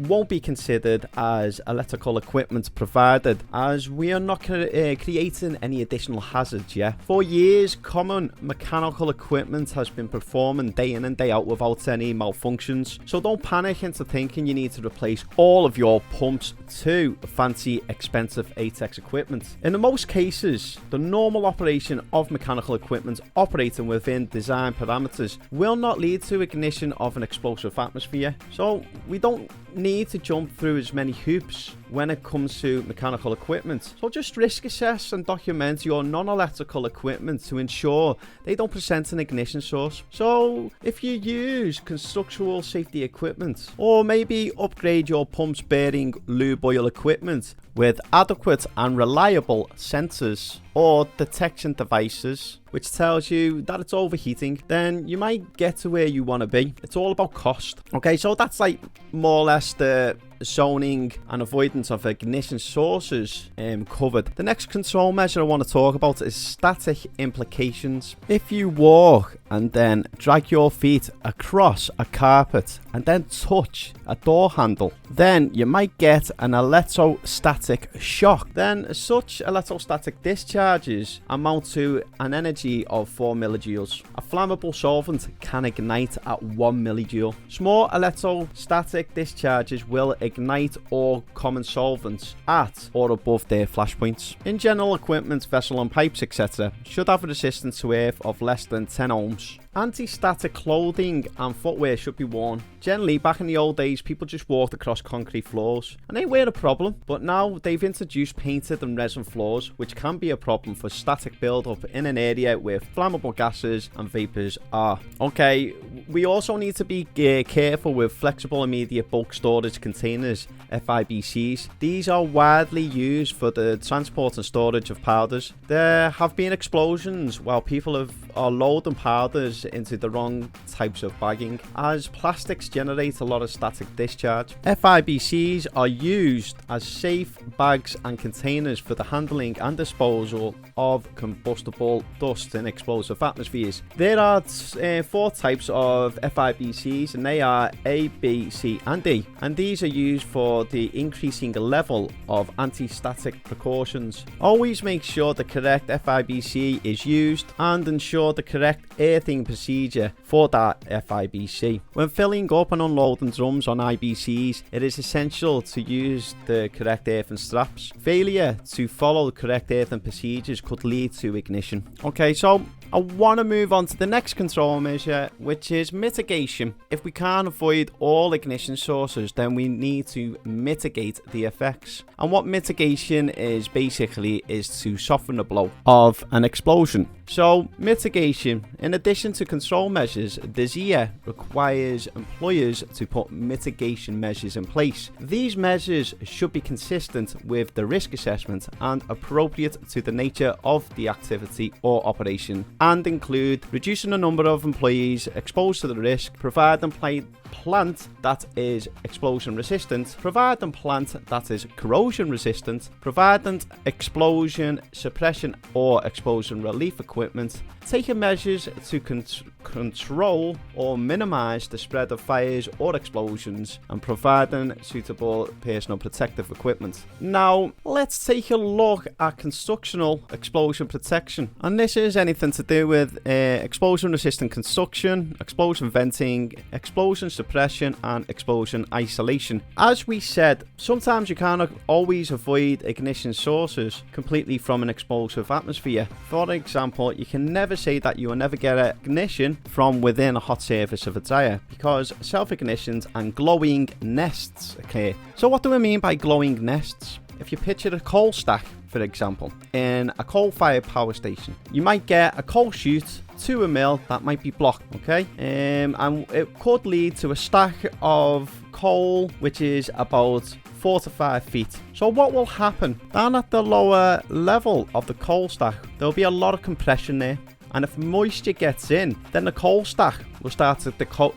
won't be considered as electrical equipment, provided as we are not creating any additional hazards yet. For years, common mechanical equipment has been performing day in and day out without any malfunctions, so don't panic into thinking you need to replace all of your pumps to fancy expensive ATEX equipment. In most cases, the normal operation of mechanical equipment operating within design parameters will not lead to ignition of an explosive atmosphere, so we don't need to jump through as many hoops when it comes to mechanical equipment. So just risk assess and document your non-electrical equipment to ensure they don't present an ignition source. So if you use constructional safety equipment, or maybe upgrade your pumps, bearing, lube oil equipment with adequate and reliable sensors or detection devices which tells you that it's overheating, then you might get to where you want to be. It's all about cost. Okay, so that's like more or less the zoning and avoidance of ignition sources covered. The next control measure I want to talk about is static implications. If you walk and then drag your feet across a carpet and then touch a door handle, then you might get an electrostatic shock. Then such electrostatic discharges amount to an energy of 4 millijoules. A flammable solvent can ignite at 1 millijoule. Small electrostatic discharges will ignite all common solvents at or above their flash points. In general equipment, vessel and pipes, etc., should have a resistance to earth of less than 10 ohms. Anti-static clothing and footwear should be worn. Generally, back in the old days, people just walked across concrete floors and they weren't a problem, but now they've introduced painted and resin floors, which can be a problem for static build-up in an area where flammable gases and vapors are. Okay, we also need to be careful with flexible immediate bulk storage containers, FIBCs. These are widely used for the transport and storage of powders. There have been explosions while people are loading powders into the wrong types of bagging, as plastics generate a lot of static discharge. FIBCs are used as safe bags and containers for the handling and disposal of combustible dust in explosive atmospheres. There are 4 types of FIBCs, and they are A, B, C and D, and these are used for the increasing level of anti-static precautions. Always make sure the correct FIBC is used and ensure the correct earthing procedure for that FIBC. When filling up and unloading drums on IBCs, it is essential to use the correct earthing straps. Failure to follow the correct earthing procedures could lead to ignition. Okay, so I want to move on to the next control measure, which is mitigation. If we can't avoid all ignition sources, then we need to mitigate the effects. And what mitigation is basically is to soften the blow of an explosion. So mitigation, in addition to control measures, DSEAR requires employers to put mitigation measures in place. These measures should be consistent with the risk assessment and appropriate to the nature of the activity or operation, and include reducing the number of employees exposed to the risk, providing plant that is explosion resistant, providing plant that is corrosion resistant, providing explosion suppression or explosion relief equipment, taking measures to control or minimize the spread of fires or explosions, and providing suitable personal protective equipment. Now, let's take a look at constructional explosion protection. And this is anything to do with explosion resistant construction, explosion venting, explosion suppression, and explosion isolation. As we said, sometimes you can't always avoid ignition sources completely from an explosive atmosphere. For example, you can never say that you will never get ignition from within a hot surface of a dryer, because self-ignitions and glowing nests occur. So what do we mean by glowing nests? If you picture a coal stack, for example, in a coal-fired power station, you might get a coal chute to a mill that might be blocked, okay? And it could lead to a stack of coal which is about 4 to 5 feet. So what will happen? Down at the lower level of the coal stack, there'll be a lot of compression there. And if moisture gets in, then the coal stack will start to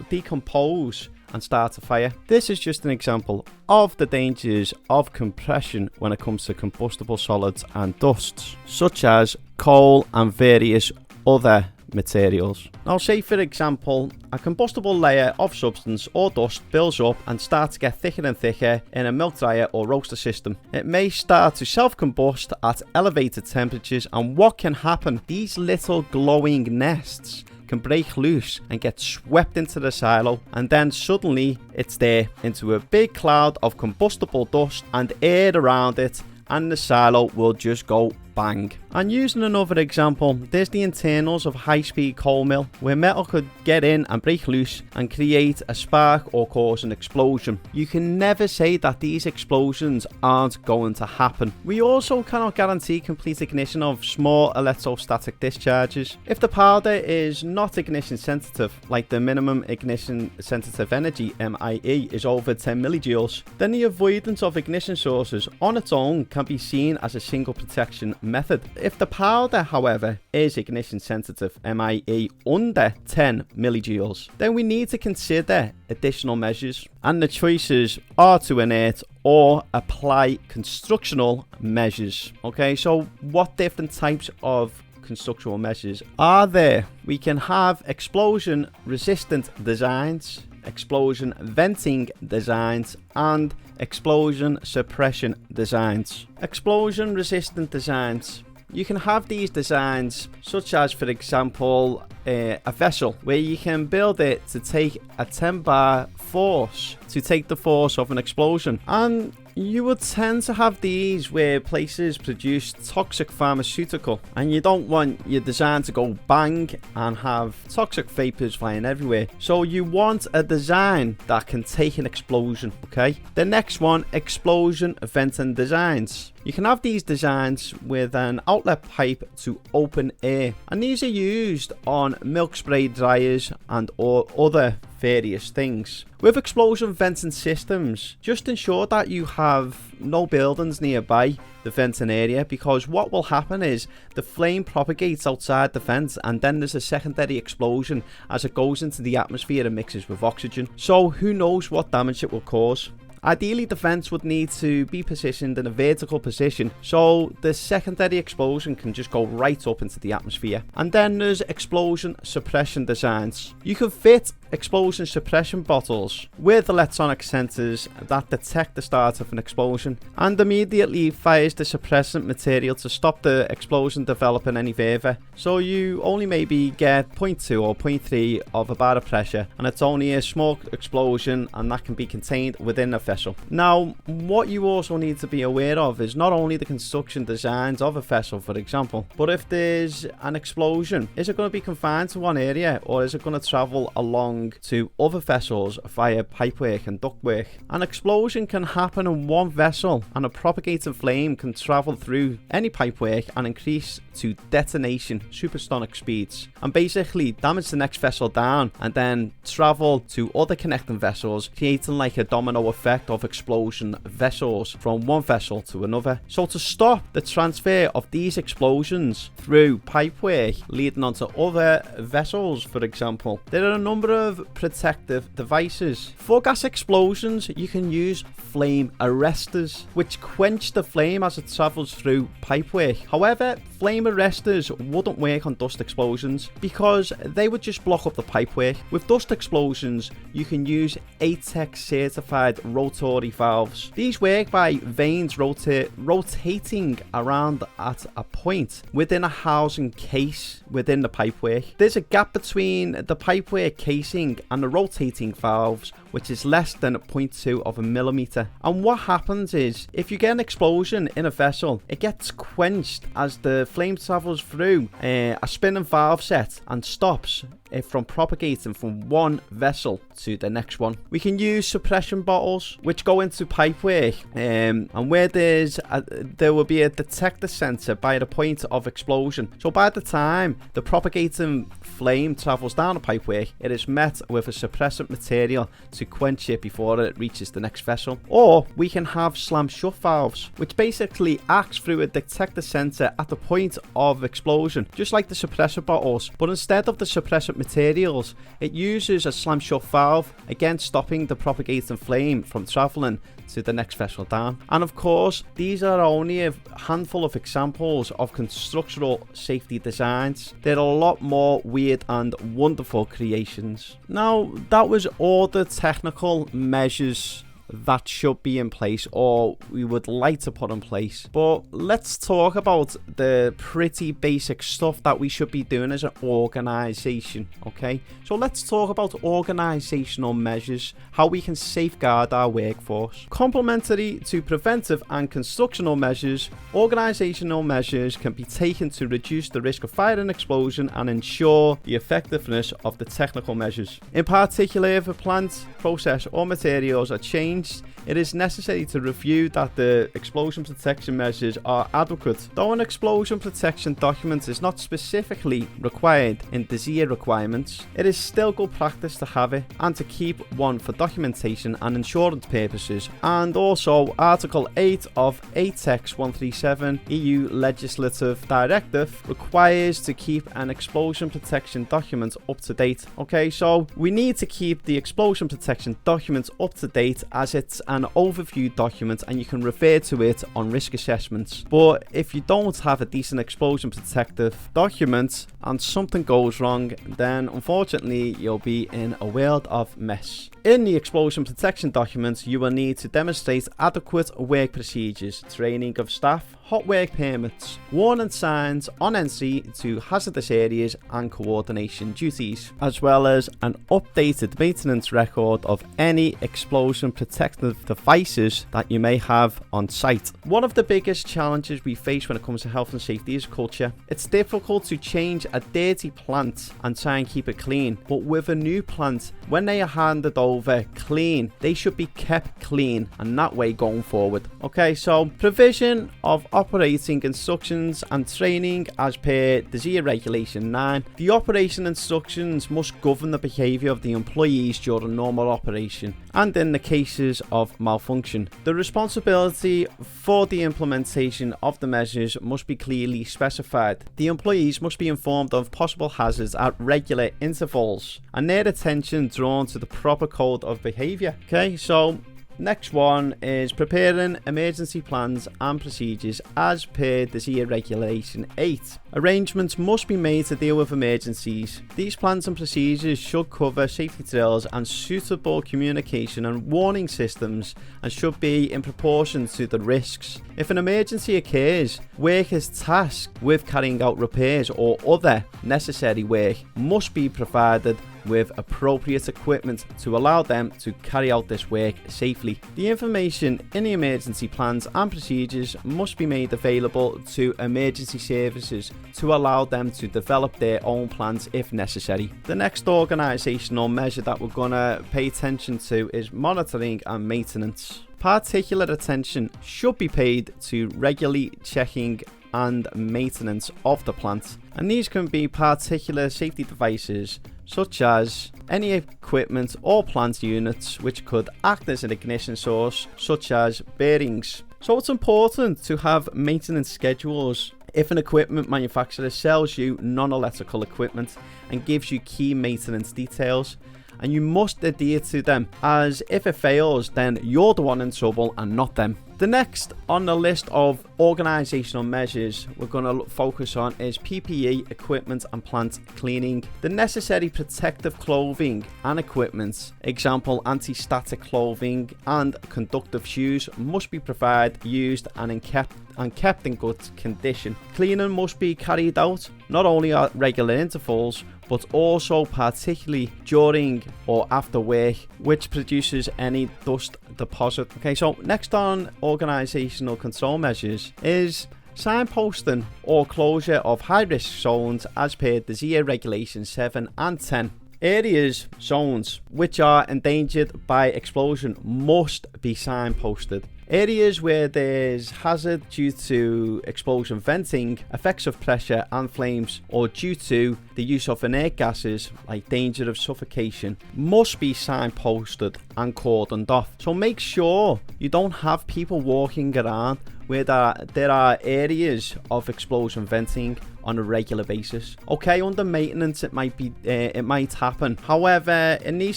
decompose and start a fire. This is just an example of the dangers of compression when it comes to combustible solids and dusts, such as coal and various other materials. Now, say for example, a combustible layer of substance or dust builds up and starts to get thicker and thicker in a milk dryer or roaster system. It may start to self-combust at elevated temperatures, and what can happen? These little glowing nests can break loose and get swept into the silo, and then suddenly it's there into a big cloud of combustible dust and air around it, and the silo will just go bang. And using another example, there's the internals of a high-speed coal mill, where metal could get in and break loose and create a spark or cause an explosion. You can never say that these explosions aren't going to happen. We also cannot guarantee complete ignition of small electrostatic discharges. If the powder is not ignition sensitive, like the minimum ignition sensitive energy (MIE) is over 10 millijoules, then the avoidance of ignition sources on its own can be seen as a single protection method. If the powder, however, is ignition sensitive (MIE) under 10 millijoules, then we need to consider additional measures, and the choices are to inert or apply constructional measures. Okay, so what different types of constructional measures are there? We can have explosion resistant designs, explosion venting designs, and explosion suppression designs. Explosion resistant designs. You can have these designs such as, for example, a vessel where you can build it to take a 10 bar force to take the force of an explosion, and you would tend to have these where places produce toxic pharmaceutical, and you don't want your design to go bang and have toxic vapors flying everywhere. So you want a design that can take an explosion. Okay, the next one, explosion venting designs. You can have these designs with an outlet pipe to open air, and these are used on milk spray dryers and or other various things. With explosion venting systems, just ensure that you have no buildings nearby the venting area, because what will happen is the flame propagates outside the vent, and then there's a secondary explosion as it goes into the atmosphere and mixes with oxygen. So who knows what damage it will cause. Ideally, the vents would need to be positioned in a vertical position, so the secondary explosion can just go right up into the atmosphere. And then there's explosion suppression designs. You can fit explosion suppression bottles with electronic sensors that detect the start of an explosion and immediately fires the suppressant material to stop the explosion developing any further. So you only maybe get 0.2 or 0.3 of a bar of pressure, and it's only a small explosion, and that can be contained within a vessel. Now, what you also need to be aware of is not only the construction designs of a vessel, for example, but if there's an explosion, is it going to be confined to one area, or is it going to travel along to other vessels via pipework and ductwork? An explosion can happen in one vessel, and a propagating flame can travel through any pipework and increase to detonation supersonic speeds, and basically damage the next vessel down, and then travel to other connecting vessels, creating like a domino effect of explosion vessels from one vessel to another. So to stop the transfer of these explosions through pipework leading onto other vessels, for example, there are a number of protective devices. For gas explosions, you can use flame arresters, which quench the flame as it travels through pipework. However, flame arresters wouldn't work on dust explosions because they would just block up the pipework. With dust explosions, you can use ATEX certified rotary valves. These work by vanes rotating around at a point within a housing case within the pipework. There's a gap between the pipework casing and the rotating valves, which is less than 0.2 of a millimeter. And what happens is, if you get an explosion in a vessel, it gets quenched as the flame travels through a spinning valve set and stops it from propagating from one vessel to the next one. We can use suppression bottles which go into pipework, and where there will be a detector sensor by the point of explosion. So by the time the propagating flame travels down the pipework, it is met with a suppressant material to quench it before it reaches the next vessel. Or we can have slam shut valves, which basically acts through a detector sensor at the point of explosion, just like the suppressor bottles, but instead of the suppressant materials. It uses a slam shut valve, again stopping the propagating flame from travelling to the next vessel down. And of course, these are only a handful of examples of constructional safety designs. There are a lot more weird and wonderful creations. Now, that was all the technical measures that should be in place, or we would like to put in place. But let's talk about the pretty basic stuff that we should be doing as an organization. Okay, so let's talk about organizational measures, how we can safeguard our workforce. Complementary to preventive and constructional measures, organizational measures can be taken to reduce the risk of fire and explosion and ensure the effectiveness of the technical measures. In particular, if a plant, process or materials are changed, it is necessary to review that the explosion protection measures are adequate. Though an explosion protection document is not specifically required in DSEAR requirements, it is still good practice to have it and to keep one for documentation and insurance purposes. And also, Article 8 of ATEX 137 EU Legislative Directive requires to keep an explosion protection document up to date. Okay, so we need to keep the explosion protection document up to date, as it's an overview document and you can refer to it on risk assessments. But if you don't have a decent explosion protective document and something goes wrong, then unfortunately you'll be in a world of mess. In the explosion protection document, you will need to demonstrate adequate work procedures, training of staff, hot work permits, warning signs on entry to hazardous areas and coordination duties, as well as an updated maintenance record of any explosion protective devices that you may have on site. One of the biggest challenges we face when it comes to health and safety is culture. It's difficult to change a dirty plant and try and keep it clean, but with a new plant, when they are handed over clean, they should be kept clean, and that way going forward. Okay, so provision of operating instructions and training as per DSEAR Regulation 9. The operation instructions must govern the behaviour of the employees during normal operation and in the cases of malfunction. The responsibility for the implementation of the measures must be clearly specified. The employees must be informed of possible hazards at regular intervals and their attention drawn to the proper code of behaviour. Okay, so next one is preparing emergency plans and procedures as per DSEAR Regulation 8. Arrangements must be made to deal with emergencies. These plans and procedures should cover safety drills and suitable communication and warning systems, and should be in proportion to the risks. If an emergency occurs, workers tasked with carrying out repairs or other necessary work must be provided with appropriate equipment to allow them to carry out this work safely. The information in the emergency plans and procedures must be made available to emergency services to allow them to develop their own plans if necessary. The next organisational measure that we're going to pay attention to is monitoring and maintenance. Particular attention should be paid to regularly checking and maintenance of the plant, and these can be particular safety devices such as any equipment or plant units which could act as an ignition source, such as bearings. So it's important to have maintenance schedules. If an equipment manufacturer sells you non-electrical equipment and gives you key maintenance details, and you must adhere to them, as if it fails, then you're the one in trouble and not them. The next on the list of organisational measures we're going to focus on is PPE, equipment and plant cleaning. The necessary protective clothing and equipment, example anti-static clothing and conductive shoes, must be provided, used and kept in good condition. Cleaning must be carried out not only at regular intervals, but also particularly during or after work, which produces any dust deposit. Okay, so next on organisational control measures is signposting or closure of high-risk zones as per the DSEAR Regulation 7 and 10. Areas, zones which are endangered by explosion must be signposted. Areas where there's hazard due to explosion venting, effects of pressure and flames, or due to the use of inert gases like danger of suffocation must be signposted and cordoned off. So make sure you don't have people walking around where there are areas of explosion venting on a regular basis. Okay, under maintenance it might happen. However, in these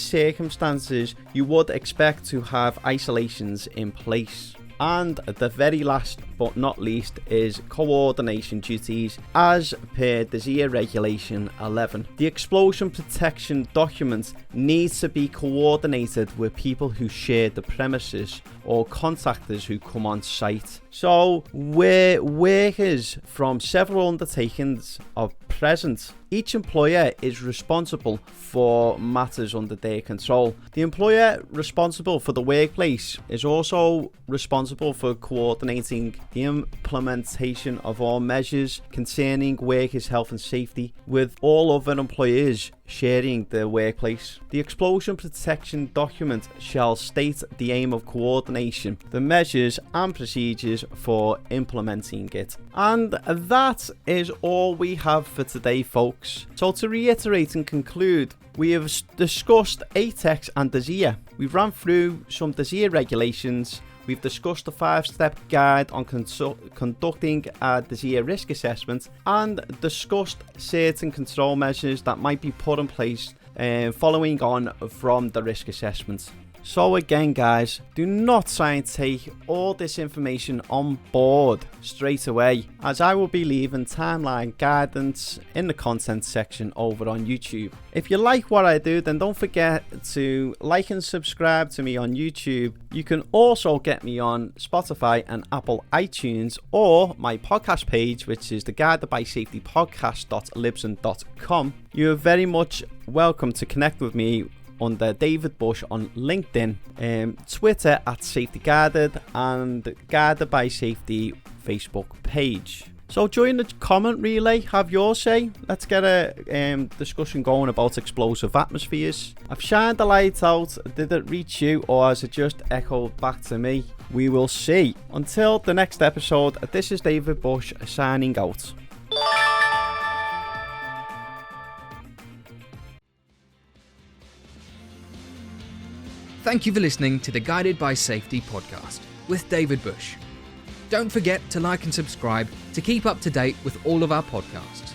circumstances, you would expect to have isolations in place. And the very last but not least is co-ordination duties as per DSEAR Regulation 11. The explosion protection document needs to be coordinated with people who share the premises or contractors who come on site. So where workers from several undertakings are present, each employer is responsible for matters under their control. The employer responsible for the workplace is also responsible for coordinating the implementation of all measures concerning workers' health and safety with all other employers sharing the workplace. The explosion protection document shall state the aim of coordination, the measures and procedures for implementing it. And that is all we have for today, folks. So to reiterate and conclude, we have discussed ATEX and DSEAR. We've ran through some DSEAR regulations. We've discussed the 5-step guide on conducting a DSEAR risk assessment and discussed certain control measures that might be put in place following on from the risk assessment. So again, guys, do not try and take all this information on board straight away, as I will be leaving timeline guidance in the content section over on YouTube. If you like what I do, then don't forget to like and subscribe to me on YouTube. You can also get me on Spotify and Apple iTunes, or my podcast page, which is the Guided by Safety podcast.libsyn.com. You are very much welcome to connect with me under David Bush on LinkedIn, Twitter at Safety Guided, and Guided by Safety Facebook page. So join the comment relay, have your say. Let's get a discussion going about explosive atmospheres. I've shined the light out. Did it reach you, or has it just echoed back to me? We will see. Until the next episode, this is David Bush signing out. Thank you for listening to the Guided by Safety podcast with David Bush. Don't forget to like and subscribe to keep up to date with all of our podcasts.